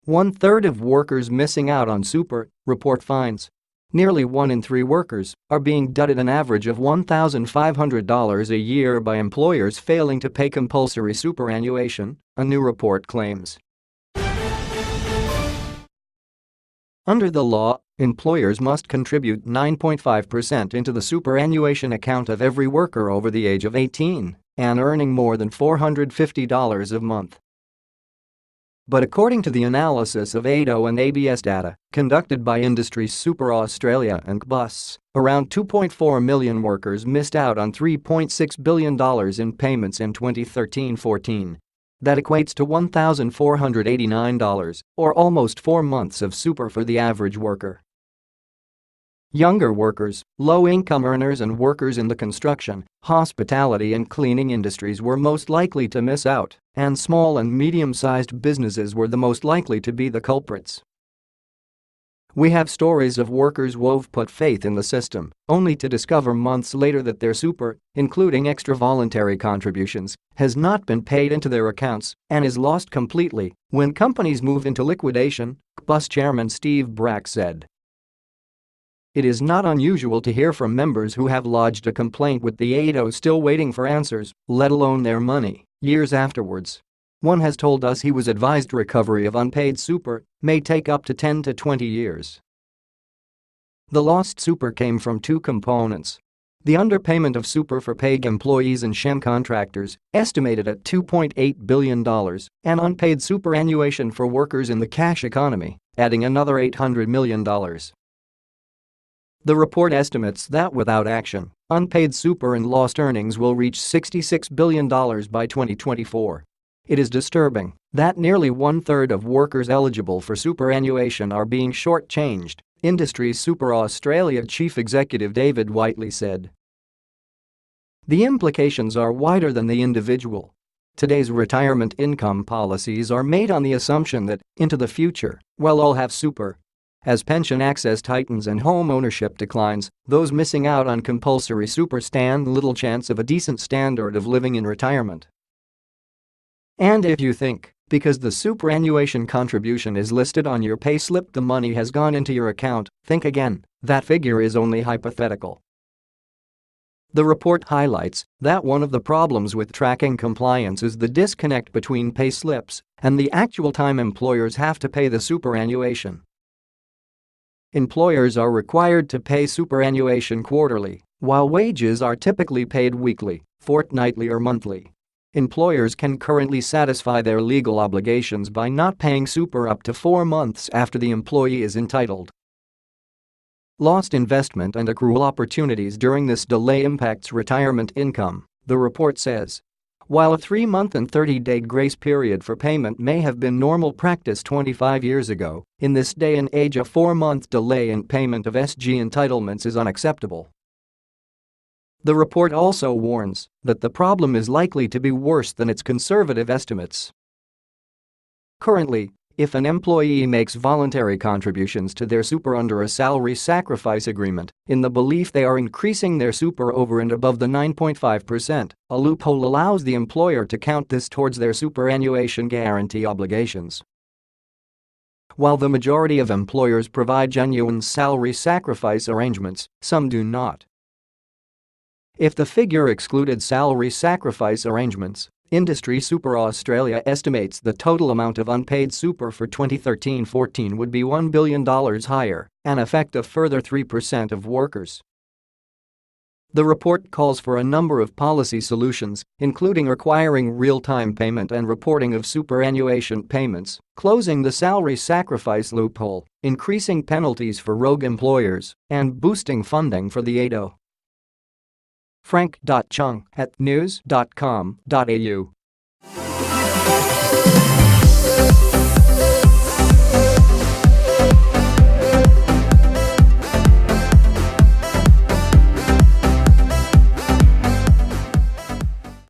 1/3 of workers missing out on super, report finds. Nearly 1 in 3 workers are being dudded an average of $1,500 a year by employers failing to pay compulsory superannuation, a new report claims. Under the law, employers must contribute 9.5% into the superannuation account of every worker over the age of 18 and earning more than $450 a month. But according to the analysis of ATO and ABS data conducted by Industries Super Australia and Cbus, around 2.4 million workers missed out on $3.6 billion in payments in 2013-14. That equates to $1,489, or almost 4 months of super for the average worker. Younger workers, low-income earners and workers in the construction, hospitality and cleaning industries were most likely to miss out, and small and medium-sized businesses were the most likely to be the culprits. We have stories of workers who've put faith in the system, only to discover months later that their super, including extra voluntary contributions, has not been paid into their accounts and is lost completely when companies move into liquidation, Cbus chairman Steve Brack said. It is not unusual to hear from members who have lodged a complaint with the ATO still waiting for answers, let alone their money, years afterwards. One has told us he was advised recovery of unpaid super may take up to 10 to 20 years. The lost super came from 2 components. The underpayment of super for paid employees and SHEM contractors, estimated at $2.8 billion, and unpaid superannuation for workers in the cash economy, adding another $800 million. The report estimates that without action, unpaid super and lost earnings will reach $66 billion by 2024. It is disturbing that nearly 1/3 of workers eligible for superannuation are being shortchanged, Industries Super Australia Chief Executive David Whiteley said. The implications are wider than the individual. Today's retirement income policies are made on the assumption that, into the future, we'll all have super. As pension access tightens and home ownership declines, those missing out on compulsory super stand little chance of a decent standard of living in retirement. And if you think, because the superannuation contribution is listed on your payslip, the money has gone into your account, think again, that figure is only hypothetical. The report highlights that one of the problems with tracking compliance is the disconnect between payslips and the actual time employers have to pay the superannuation. Employers are required to pay superannuation quarterly, while wages are typically paid weekly, fortnightly or monthly. Employers can currently satisfy their legal obligations by not paying super up to 4 months after the employee is entitled. Lost investment and accrual opportunities during this delay impacts retirement income, the report says. While a 3-month and 30-day grace period for payment may have been normal practice 25 years ago, in this day and age a 4-month delay in payment of SG entitlements is unacceptable. The report also warns that the problem is likely to be worse than its conservative estimates. Currently, if an employee makes voluntary contributions to their super under a salary sacrifice agreement, in the belief they are increasing their super over and above the 9.5%, a loophole allows the employer to count this towards their superannuation guarantee obligations. While the majority of employers provide genuine salary sacrifice arrangements, some do not. If the figure excluded salary sacrifice arrangements, Industry Super Australia estimates the total amount of unpaid super for 2013-14 would be $1 billion higher and affect a further 3% of workers. The report calls for a number of policy solutions, including requiring real-time payment and reporting of superannuation payments, closing the salary sacrifice loophole, increasing penalties for rogue employers, and boosting funding for the ATO. Frank.Chung@news.com.au